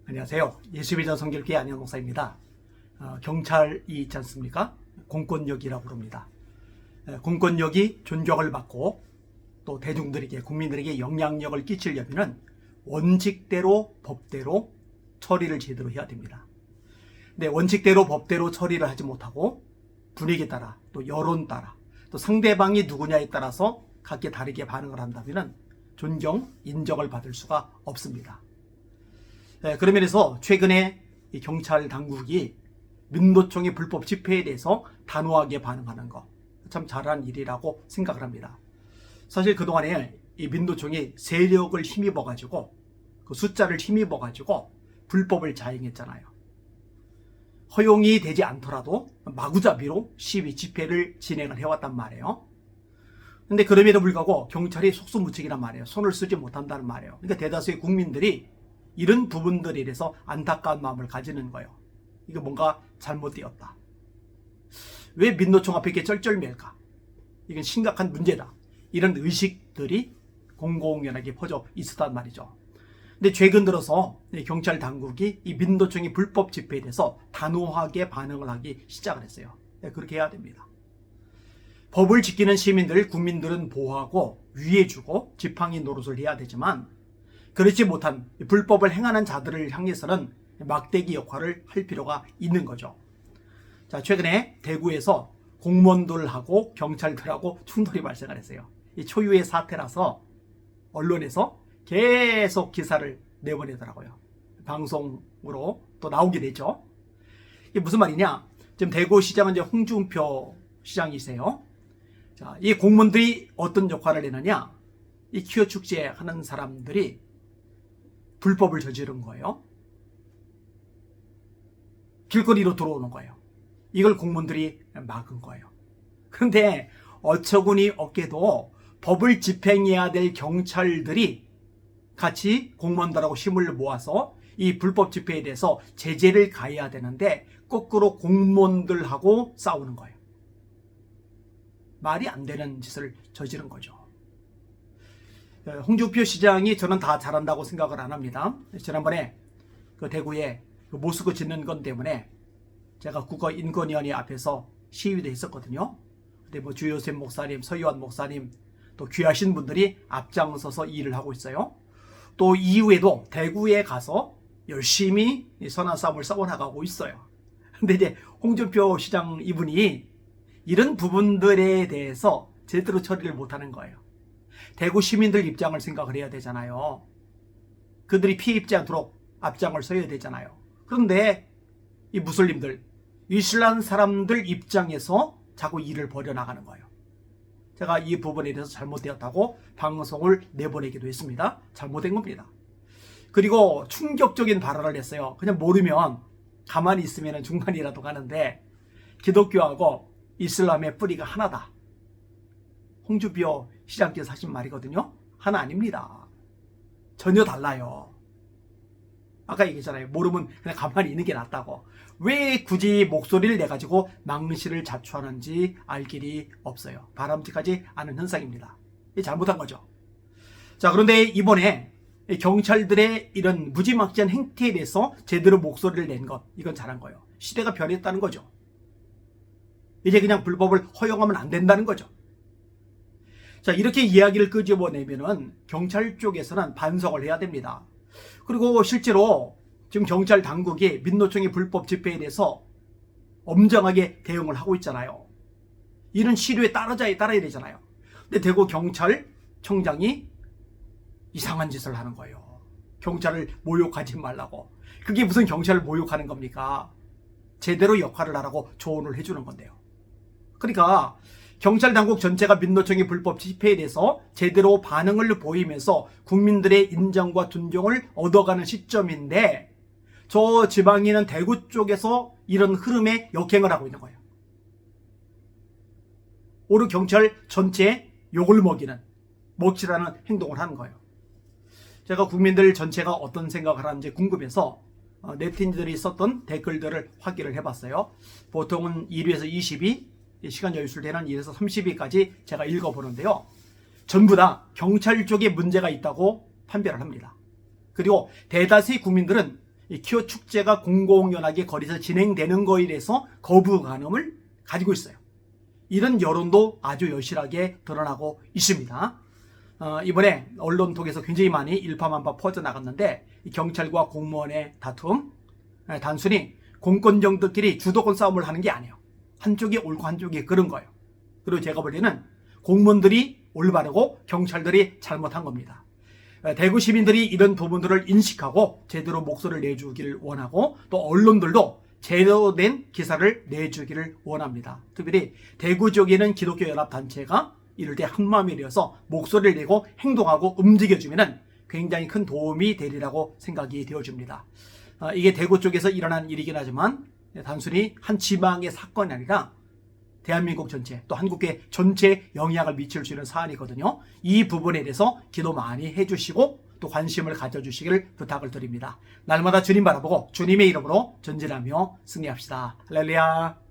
안녕하세요. 예수비전 성결교회 안현 목사입니다. 경찰이 있지 않습니까? 공권력이라고 부릅니다. 공권력이 존경을 받고 또 대중들에게, 국민들에게 영향력을 끼치려면 원칙대로 법대로 처리를 제대로 해야 됩니다. 근데 원칙대로 법대로 처리를 하지 못하고 분위기에 따라 또 여론 따라 또 상대방이 누구냐에 따라서 각기 다르게 반응을 한다면 존경, 인정을 받을 수가 없습니다. 그런 면에서 최근에 이 경찰 당국이 민노총의 불법 집회에 대해서 단호하게 반응하는 것, 참 잘한 일이라고 생각을 합니다. 사실 그동안에 이 민노총이 세력을 힘입어가지고 그 숫자를 힘입어가지고 불법을 자행했잖아요. 허용이 되지 않더라도 마구잡이로 시위 집회를 진행을 해왔단 말이에요. 근데 그럼에도 불구하고 경찰이 속수무책이란 말이에요. 손을 쓰지 못한다는 말이에요. 그러니까 대다수의 국민들이 이런 부분들에 대해서 안타까운 마음을 가지는 거예요. 이거 뭔가 잘못되었다. 왜 민노총 앞에 이렇게 쩔쩔맬까? 이건 심각한 문제다. 이런 의식들이 공공연하게 퍼져 있었단 말이죠. 근데 최근 들어서 경찰 당국이 이 민노총의 불법 집회에 대해서 단호하게 반응을 하기 시작을 했어요. 그렇게 해야 됩니다. 법을 지키는 시민들, 국민들은 보호하고 위해주고 지팡이 노릇을 해야 되지만 그렇지 못한 불법을 행하는 자들을 향해서는 막대기 역할을 할 필요가 있는 거죠. 자, 최근에 대구에서 공무원들하고 경찰들하고 충돌이 발생을 했어요. 이 초유의 사태라서 언론에서 계속 기사를 내보내더라고요. 방송으로 또 나오게 되죠. 이게 무슨 말이냐? 지금 대구시장은 이제 홍준표 시장이세요. 자, 이 공무원들이 어떤 역할을 했느냐? 이 퀴어 축제 하는 사람들이 불법을 저지른 거예요. 길거리로 들어오는 거예요. 이걸 공무원들이 막은 거예요. 그런데 어처구니 없게도 법을 집행해야 될 경찰들이 같이 공무원들하고 힘을 모아서 이 불법 집회에 대해서 제재를 가해야 되는데 거꾸로 공무원들하고 싸우는 거예요. 말이 안 되는 짓을 저지른 거죠. 홍준표 시장이 저는 다 잘한다고 생각을 안 합니다. 지난번에 그 대구에 그 모스크 짓는 건 때문에 제가 국가인권위원회 앞에서 시위도 했었거든요. 근데 뭐 주요셉 목사님, 서유한 목사님 또 귀하신 분들이 앞장서서 일을 하고 있어요. 또 이후에도 대구에 가서 열심히 선한 싸움을 싸워나가고 있어요. 근데 이제 홍준표 시장 이분이 이런 부분들에 대해서 제대로 처리를 못하는 거예요. 대구 시민들 입장을 생각을 해야 되잖아요. 그들이 피해 입지 않도록 앞장을 서야 되잖아요. 그런데 이 무슬림들, 이슬람 사람들 입장에서 자꾸 일을 벌여나가는 거예요. 제가 이 부분에 대해서 잘못되었다고 방송을 내보내기도 했습니다. 잘못된 겁니다. 그리고 충격적인 발언을 했어요. 그냥 모르면 가만히 있으면 중간이라도 가는데 기독교하고 이슬람의 뿌리가 하나다. 홍준표 시장께서 하신 말이거든요. 하나 아닙니다. 전혀 달라요. 아까 얘기했잖아요. 모르면 그냥 가만히 있는 게 낫다고. 왜 굳이 목소리를 내가지고 망신을 자초하는지 알 길이 없어요. 바람직하지 않은 현상입니다. 이게 잘못한 거죠. 자, 그런데 이번에 경찰들의 이런 무지막지한 행태에 대해서 제대로 목소리를 낸 것, 이건 잘한 거예요. 시대가 변했다는 거죠. 이제 그냥 불법을 허용하면 안 된다는 거죠. 자, 이렇게 이야기를 끄집어내면은 경찰 쪽에서는 반성을 해야 됩니다. 그리고 실제로 지금 경찰 당국이 민노총의 불법 집회에 대해서 엄정하게 대응을 하고 있잖아요. 이런 시류에 따라야 되잖아요. 근데 대구 경찰청장이 이상한 짓을 하는 거예요. 경찰을 모욕하지 말라고. 그게 무슨 경찰을 모욕하는 겁니까? 제대로 역할을 하라고 조언을 해주는 건데요. 그러니까 경찰 당국 전체가 민노총의 불법 집회에 대해서 제대로 반응을 보이면서 국민들의 인정과 존경을 얻어가는 시점인데 저 지방에 있는 대구 쪽에서 이런 흐름에 역행을 하고 있는 거예요. 오히려 경찰 전체에 욕을 먹칠하는 행동을 하는 거예요. 제가 국민들 전체가 어떤 생각을 하는지 궁금해서 네티즌들이 썼던 댓글들을 확인을 해봤어요. 보통은 1위에서 20위, 시간 여유술되는 1에서 30위까지 제가 읽어보는데요. 전부 다 경찰 쪽에 문제가 있다고 판별을 합니다. 그리고 대다수의 국민들은 이 퀴어 축제가 공공연하게 거리에서 진행되는 거에 대해서 거부감을 가지고 있어요. 이런 여론도 아주 여실하게 드러나고 있습니다. 이번에 언론 통해서 굉장히 많이 일파만파 퍼져나갔는데 이 경찰과 공무원의 다툼, 단순히 공권정들끼리 주도권 싸움을 하는 게 아니에요. 한쪽이 옳고 한쪽이 그른 거예요. 그리고 제가 볼 때는 공무원들이 올바르고 경찰들이 잘못한 겁니다. 대구 시민들이 이런 부분들을 인식하고 제대로 목소리를 내주기를 원하고 또 언론들도 제대로 된 기사를 내주기를 원합니다. 특별히 대구 지역에는 기독교 연합단체가 이럴 때 한마음이 되어서 목소리를 내고 행동하고 움직여주면 굉장히 큰 도움이 되리라고 생각이 되어집니다. 이게 대구 쪽에서 일어난 일이긴 하지만 단순히 한 지방의 사건이 아니라 대한민국 전체 또 한국의 전체에 영향을 미칠 수 있는 사안이거든요. 이 부분에 대해서 기도 많이 해주시고 또 관심을 가져주시기를 부탁을 드립니다. 날마다 주님 바라보고 주님의 이름으로 전진하며 승리합시다. 할렐루야.